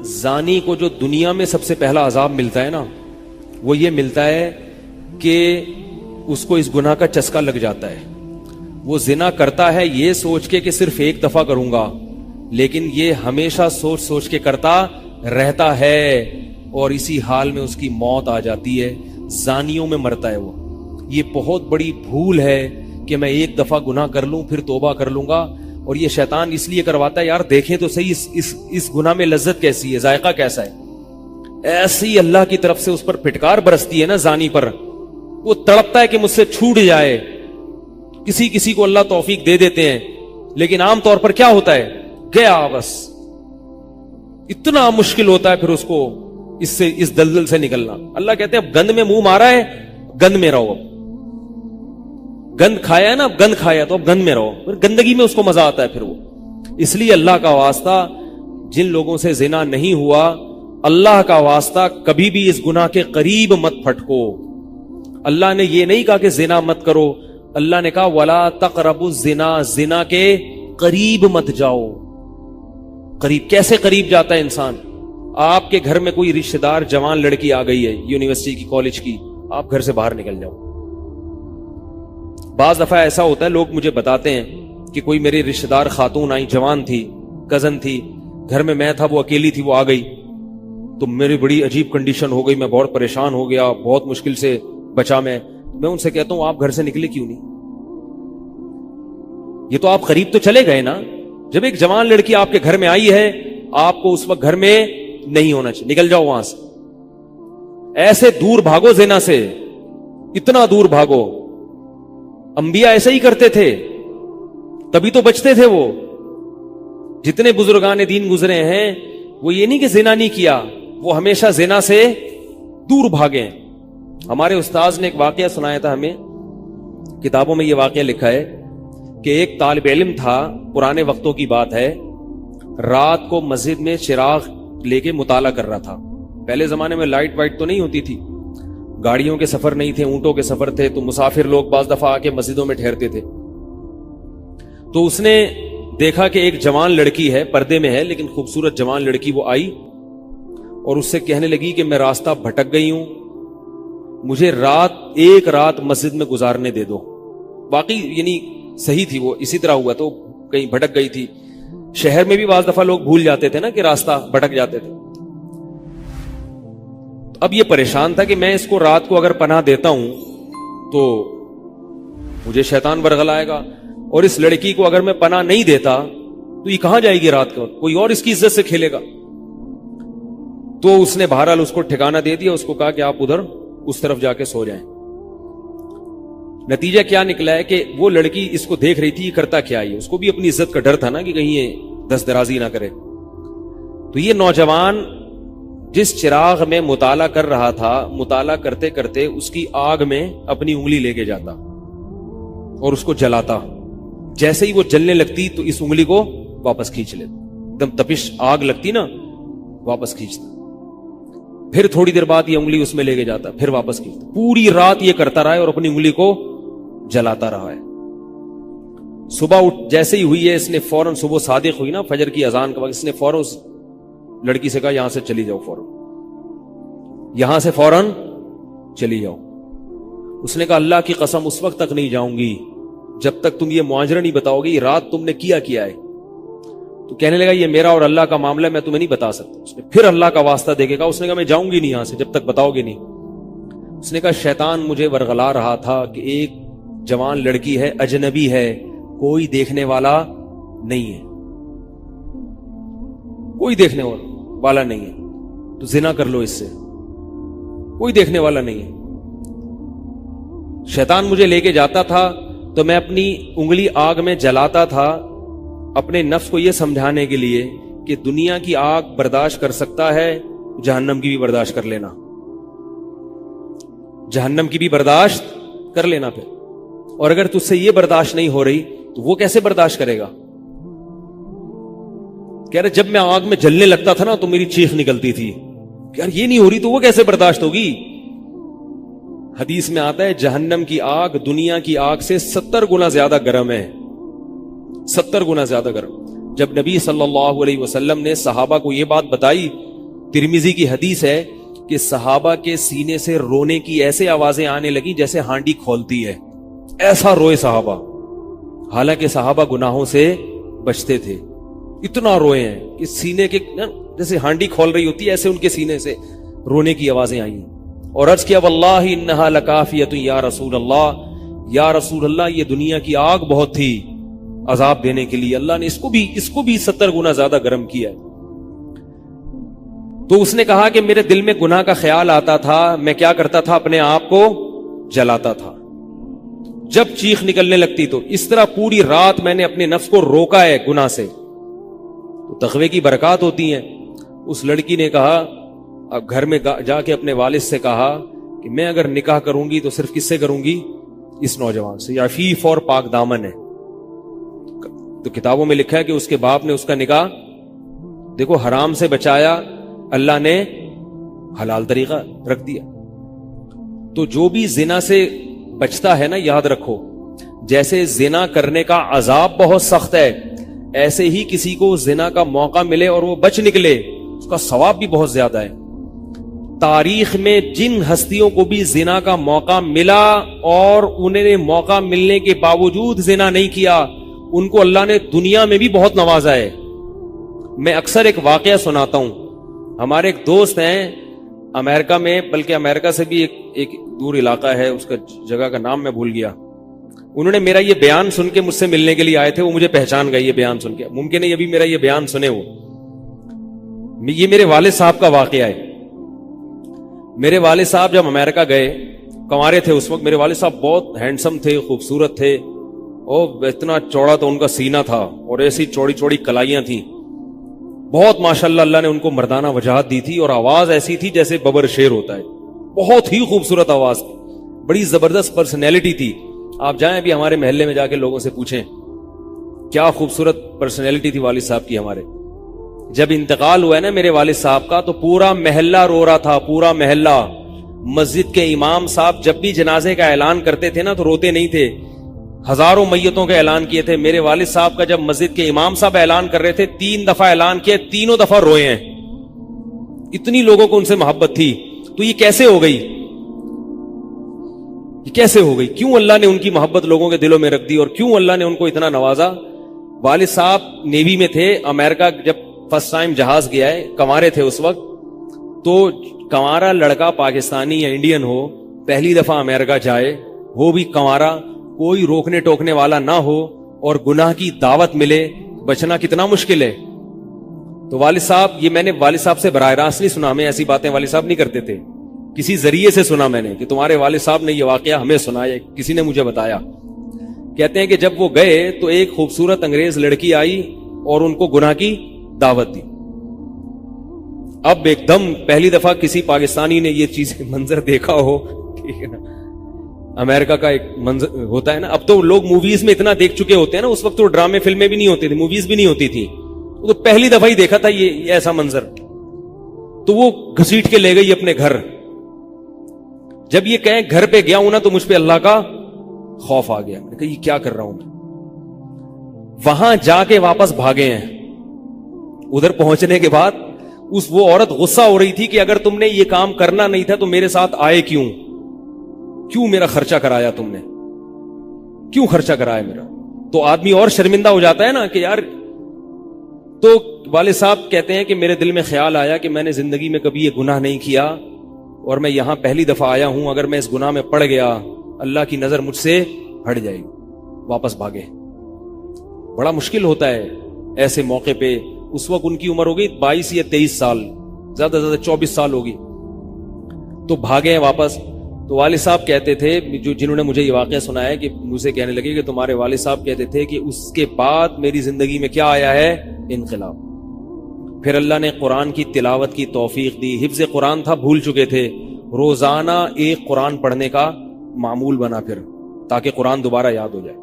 زانی کو جو دنیا میں سب سے پہلا عذاب ملتا ہے نا، وہ یہ ملتا ہے کہ اس کو اس گناہ کا چسکا لگ جاتا ہے. وہ زنا کرتا ہے یہ سوچ کے کہ صرف ایک دفعہ کروں گا، لیکن یہ ہمیشہ سوچ سوچ کے کرتا رہتا ہے، اور اسی حال میں اس کی موت آ جاتی ہے. زانیوں میں مرتا ہے وہ. یہ بہت بڑی بھول ہے کہ میں ایک دفعہ گناہ کر لوں پھر توبہ کر لوں گا. اور یہ شیطان اس لیے کرواتا ہے، یار دیکھیں تو صحیح اس گناہ میں لذت کیسی ہے، ذائقہ کیسا ہے. ایسی اللہ کی طرف سے اس پر پھٹکار برستی ہے نا زانی پر، وہ تڑپتا ہے کہ مجھ سے چھوٹ جائے. کسی کو اللہ توفیق دے دیتے ہیں، لیکن عام طور پر کیا ہوتا ہے، گیا بس. اتنا مشکل ہوتا ہے پھر اس کو اس دلدل سے نکلنا. اللہ کہتے ہیں اب گند میں منہ مارا ہے، گند میں رہو. اب گند کھایا ہے نا، اب گند کھایا تو اب گند میں رہو. پھر گندگی میں اس کو مزہ آتا ہے پھر وہ. اس لیے اللہ کا واسطہ جن لوگوں سے زنا نہیں ہوا، اللہ کا واسطہ کبھی بھی اس گناہ کے قریب مت پھٹکو. اللہ نے یہ نہیں کہا کہ زنا مت کرو، اللہ نے کہا ولا تقربوا الزنا، زنا کے قریب مت جاؤ. قریب کیسے قریب جاتا ہے انسان؟ آپ کے گھر میں کوئی رشتہ دار جوان لڑکی آ گئی ہے یونیورسٹی کی، کالج کی، آپ گھر سے باہر نکل جاؤ. بعض دفعہ ایسا ہوتا ہے، لوگ مجھے بتاتے ہیں کہ کوئی میری رشتہ دار خاتون آئی، جوان تھی، کزن تھی، گھر میں میں تھا، وہ اکیلی تھی، وہ آ گئی تو میری بڑی عجیب کنڈیشن ہو گئی، میں بہت پریشان ہو گیا، بہت مشکل سے بچا. میں ان سے کہتا ہوں آپ گھر سے نکلے کیوں نہیں؟ یہ تو آپ قریب تو چلے گئے نا. جب ایک جوان لڑکی آپ کے گھر میں آئی ہے، آپ کو اس وقت گھر میں نہیں ہونا چاہیے، نکل جاؤ وہاں سے. ایسے دور بھاگو زنا سے، اتنا دور بھاگو. انبیاء ایسا ہی کرتے تھے، تبھی تو بچتے تھے. وہ جتنے بزرگان دین گزرے ہیں، وہ یہ نہیں کہ زنا نہیں کیا، وہ ہمیشہ زنا سے دور بھاگے. ہمارے استاذ نے ایک واقعہ سنایا تھا ہمیں، کتابوں میں یہ واقعہ لکھا ہے کہ ایک طالب علم تھا، پرانے وقتوں کی بات ہے، رات کو مسجد میں چراغ لے کے مطالعہ کر رہا تھا. پہلے زمانے میں لائٹ وائٹ تو نہیں ہوتی تھی، گاڑیوں کے سفر نہیں تھے، اونٹوں کے سفر تھے، تو مسافر لوگ بعض دفعہ آ کے مسجدوں میں ٹھہرتے تھے. تو اس نے دیکھا کہ ایک جوان لڑکی ہے، پردے میں ہے لیکن خوبصورت جوان لڑکی. وہ آئی اور اس سے کہنے لگی کہ میں راستہ بھٹک گئی ہوں، مجھے ایک رات مسجد میں گزارنے دے دو. واقعی یعنی صحیح تھی، وہ اسی طرح ہوا تو کہیں بھٹک گئی تھی. شہر میں بھی بعض دفعہ لوگ بھول جاتے تھے نا کہ راستہ بھٹک جاتے تھے. اب یہ پریشان تھا کہ میں اس کو رات کو اگر پناہ دیتا ہوں تو مجھے شیطان ورغلائے گا، اور اس لڑکی کو اگر میں پناہ نہیں دیتا تو یہ کہاں جائے گی رات کو، کوئی اور اس کی عزت سے کھیلے گا. تو اس نے بہرحال اس کو ٹھکانہ دے دیا، اس کو کہا کہ آپ ادھر اس طرف جا کے سو جائیں. نتیجہ کیا نکلا ہے کہ وہ لڑکی اس کو دیکھ رہی تھی یہ کرتا کیا ہے، اس کو بھی اپنی عزت کا ڈر تھا نا کہ کہیں یہ دست درازی نہ کرے. تو یہ نوجوان جس چراغ میں مطالعہ کر رہا تھا، مطالعہ کرتے کرتے اس کی آگ میں اپنی انگلی لے کے جاتا اور اس کو جلاتا. جیسے ہی وہ جلنے لگتی تو اس انگلی کو واپس کھینچ لیتا، ایک دم تپش آگ لگتی نا، واپس کھینچتا. پھر تھوڑی دیر بعد یہ انگلی اس میں لے کے جاتا، پھر واپس کھینچتا. پوری رات یہ کرتا رہا ہے اور اپنی انگلی کو جلاتا رہا ہے. صبح جیسے ہی ہوئی ہے، اس نے فوراً، صبح صادق ہوئی نا فجر کی اذان کا وقت، اس نے فوراً اس لڑکی سے کہا یہاں سے چلی جاؤ، فوراً یہاں سے فوراً چلی جاؤ. اس نے کہا اللہ کی قسم اس وقت تک نہیں جاؤں گی جب تک تم یہ معاجرہ نہیں بتاؤ گے، یہ رات تم نے کیا ہے. تو کہنے لگا یہ میرا اور اللہ کا معاملہ ہے، میں تمہیں نہیں بتا سکتا. اس نے پھر اللہ کا واسطہ دے کے کہا، اس نے کہا میں جاؤں گی نہیں یہاں سے جب تک بتاؤ گے نہیں. اس نے کہا شیطان مجھے ورغلا رہا تھا کہ ایک جوان لڑکی ہے، اجنبی ہے، کوئی دیکھنے والا نہیں ہے، کوئی دیکھنے والا نہیں ہے، تو زنا کر لو اس سے، کوئی دیکھنے والا نہیں ہے. شیطان مجھے لے کے جاتا تھا تو میں اپنی انگلی آگ میں جلاتا تھا، اپنے نفس کو یہ سمجھانے کے لیے کہ دنیا کی آگ برداشت کر سکتا ہے، جہنم کی بھی برداشت کر لینا، جہنم کی بھی برداشت کر لینا. پھر اور اگر تجھ سے یہ برداشت نہیں ہو رہی تو وہ کیسے برداشت کرے گا؟ کہہ رہے جب میں آگ میں جلنے لگتا تھا نا تو میری چیخ نکلتی تھی کہ یار یہ نہیں ہو رہی تو وہ کیسے برداشت ہوگی. حدیث میں آتا ہے جہنم کی آگ دنیا کی آگ سے 70 گنا زیادہ گرم ہے، 70 گنا زیادہ گرم. جب نبی صلی اللہ علیہ وسلم نے صحابہ کو یہ بات بتائی ترمذی کی حدیث ہے کہ صحابہ کے سینے سے رونے کی ایسے آوازیں آنے لگی جیسے ہانڈی کھولتی ہے، ایسا روئے صحابہ، حالانکہ صحابہ گناہوں سے بچتے تھے، اتنا روئے ہیں کہ سینے کے جیسے ہانڈی کھول رہی ہوتی ہے ایسے ان کے سینے سے رونے کی آوازیں آئی ہیں، اور عرض کیا واللہ انہا لکافیۃ یا رسول اللہ، یا رسول اللہ یہ دنیا کی آگ بہت تھی عذاب دینے کے لیے، اللہ نے اس کو بھی 70 گنا زیادہ گرم کیا ہے۔ تو اس نے کہا کہ میرے دل میں گناہ کا خیال آتا تھا، میں کیا کرتا تھا، اپنے آپ کو جلاتا تھا جب چیخ نکلنے لگتی، تو اس طرح پوری رات میں نے اپنے نفس کو روکا ہے گناہ سے۔ تو تقوی کی برکات ہوتی ہیں۔ اس لڑکی نے کہا، اب گھر میں جا کے اپنے والد سے کہا کہ میں اگر نکاح کروں گی تو صرف کس سے کروں گی، اس نوجوان سے، عفیف اور پاک دامن ہے۔ تو کتابوں میں لکھا ہے کہ اس کے باپ نے اس کا نکاح دیکھو حرام سے بچایا، اللہ نے حلال طریقہ رکھ دیا۔ تو جو بھی زنا سے بچتا ہے نا، یاد رکھو جیسے زنا کرنے کا عذاب بہت سخت ہے، ایسے ہی کسی کو زنا کا موقع ملے اور وہ بچ نکلے اس کا ثواب بھی بہت زیادہ ہے۔ تاریخ میں جن ہستیوں کو بھی زنا کا موقع ملا اور انہیں نے موقع ملنے کے باوجود زنا نہیں کیا، ان کو اللہ نے دنیا میں بھی بہت نوازا ہے۔ میں اکثر ایک واقعہ سناتا ہوں، ہمارے ایک دوست ہیں امریکہ میں، بلکہ امریکہ سے بھی ایک دور علاقہ ہے، اس کا جگہ کا نام میں بھول گیا، انہوں نے میرا یہ بیان سن کے مجھ سے ملنے کے لیے آئے تھے، وہ مجھے پہچان گئے یہ بیان سن کے، ممکن ہے یہ بھی میرا یہ بیان سنے وہ، یہ میرے والد صاحب کا واقعہ ہے۔ میرے والد صاحب جب امریکہ گئے، کنوارے تھے اس وقت، میرے والد صاحب بہت ہینڈسم تھے، خوبصورت تھے، اور اتنا چوڑا تو ان کا سینہ تھا اور ایسی چوڑی چوڑی کلائیاں تھیں، بہت ماشاءاللہ اللہ نے ان کو مردانہ وجاہت دی تھی، اور آواز ایسی تھی جیسے ببر شیر ہوتا ہے، بہت ہی خوبصورت آواز تھی، بڑی زبردست پرسنالٹی تھی۔ آپ جائیں ابھی ہمارے محلے میں جا کے لوگوں سے پوچھیں کیا خوبصورت پرسنالٹی تھی والد صاحب کی ہمارے۔ جب انتقال ہوا ہے نا میرے والد صاحب کا، تو پورا محلہ رو رہا تھا، پورا محلہ۔ مسجد کے امام صاحب جب بھی جنازے کا اعلان کرتے تھے نا تو روتے نہیں تھے، ہزاروں میتوں کا اعلان کیے تھے۔ میرے والد صاحب کا جب مسجد کے امام صاحب اعلان کر رہے تھے، 3 دفعہ اعلان کیا، تینوں دفعہ روئے ہیں، اتنی لوگوں کو ان سے محبت تھی۔ تو یہ کیسے ہو گئی، یہ کیسے ہو گئی؟ کیوں اللہ نے ان کی محبت لوگوں کے دلوں میں رکھ دی، اور کیوں اللہ نے ان کو اتنا نوازا؟ والد صاحب نیوی میں تھے، امریکہ جب فرسٹ ٹائم جہاز گیا ہے، کنوارے تھے اس وقت، تو کنوارا لڑکا پاکستانی یا انڈین ہو، پہلی دفعہ امریکہ جائے، وہ بھی کنوارا، کوئی روکنے ٹوکنے والا نہ ہو، اور گناہ کی دعوت ملے، بچنا کتنا مشکل ہے۔ تو والد صاحب، یہ میں نے والد صاحب سے براہ راست نہیں سنا، ہمیں ایسی باتیں والد صاحب نہیں کرتے تھے، کسی ذریعے سے سنا میں نے کہ تمہارے والد صاحب نے یہ واقعہ ہمیں سنایا، کسی نے مجھے بتایا۔ کہتے ہیں کہ جب وہ گئے تو ایک خوبصورت انگریز لڑکی آئی اور ان کو گناہ کی دعوت دی۔ اب ایک دم پہلی دفعہ کسی پاکستانی نے یہ چیز منظر دیکھا ہو، ٹھیک ہے نا، امریکہ کا ایک منظر ہوتا ہے نا، اب تو لوگ موویز میں اتنا دیکھ چکے ہوتے ہیں نا، اس وقت تو ڈرامے فلمیں بھی نہیں ہوتی تھی، موویز بھی نہیں ہوتی تھی، وہ تو پہلی دفعہ ہی دیکھا تھا یہ ایسا منظر، تو وہ گھسیٹ کے لے گئی اپنے گھر۔ جب یہ کہیں گھر پہ گیا ہوں نا تو مجھ پہ اللہ کا خوف آ گیا، میں نے کہا یہ کیا کر رہا ہوں میں۔ وہاں جا کے واپس بھاگے ہیں۔ ادھر پہنچنے کے بعد وہ عورت غصہ ہو رہی تھی کہ اگر تم نے یہ کام کرنا نہیں تھا تو میرے ساتھ آئے کیوں میرا خرچہ کرایا تم نے، کیوں خرچہ کرایا میرا؟ تو آدمی اور شرمندہ ہو جاتا ہے نا کہ یار۔ تو والد صاحب کہتے ہیں کہ میرے دل میں خیال آیا کہ میں نے زندگی میں کبھی یہ گناہ نہیں کیا، اور میں یہاں پہلی دفعہ آیا ہوں، اگر میں اس گناہ میں پڑ گیا اللہ کی نظر مجھ سے ہٹ جائے گی۔ واپس بھاگے۔ بڑا مشکل ہوتا ہے ایسے موقع پہ۔ اس وقت ان کی عمر ہوگی 22 یا 23 سال، زیادہ سے زیادہ 24 سال ہوگی، تو بھاگے ہیں واپس۔ تو والد صاحب کہتے تھے، جنہوں نے مجھے یہ واقعہ سنایا، کہ مجھے کہنے لگے کہ تمہارے والد صاحب کہتے تھے کہ اس کے بعد میری زندگی میں کیا آیا ہے؟ انقلاب۔ پھر اللہ نے قرآن کی تلاوت کی توفیق دی، حفظ قرآن تھا، بھول چکے تھے، روزانہ ایک قرآن پڑھنے کا معمول بنا پھر، تاکہ قرآن دوبارہ یاد ہو جائے۔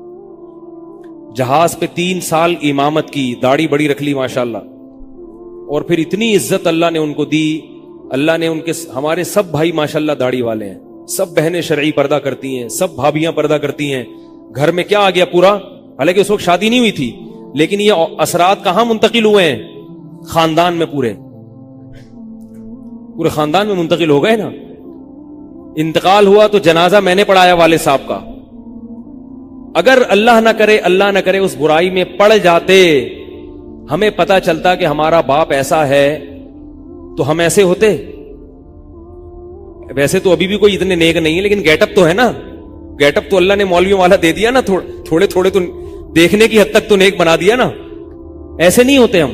جہاز پہ 3 سال امامت کی، داڑھی بڑی رکھ لی ماشاءاللہ، اور پھر اتنی عزت اللہ نے ان کو دی۔ اللہ نے ان کے، ہمارے سب بھائی ماشاءاللہ داڑھی والے ہیں، سب بہنیں شرعی پردہ کرتی ہیں، سب بھابیاں پردہ کرتی ہیں۔ گھر میں کیا آ گیا پورا، حالانکہ اس وقت شادی نہیں ہوئی تھی، لیکن یہ اثرات کہاں منتقل ہوئے ہیں؟ خاندان میں پورے۔ پورے خاندان میں منتقل ہو گئے نا. انتقال ہوا تو جنازہ میں نے پڑھایا والد صاحب کا. اگر اللہ نہ کرے اس برائی میں پڑ جاتے, ہمیں پتا چلتا کہ ہمارا باپ ایسا ہے, تو ہم ایسے ہوتے. ویسے تو ابھی بھی کوئی اتنے نیک نہیں ہے, لیکن گیٹ اپ تو ہے نا. گیٹ اپ تو اللہ نے مولویوں والا دے دیا نا, تھوڑے تھوڑے تو دیکھنے کی حد تک تو نیک بنا دیا نا. ایسے نہیں ہوتے ہم.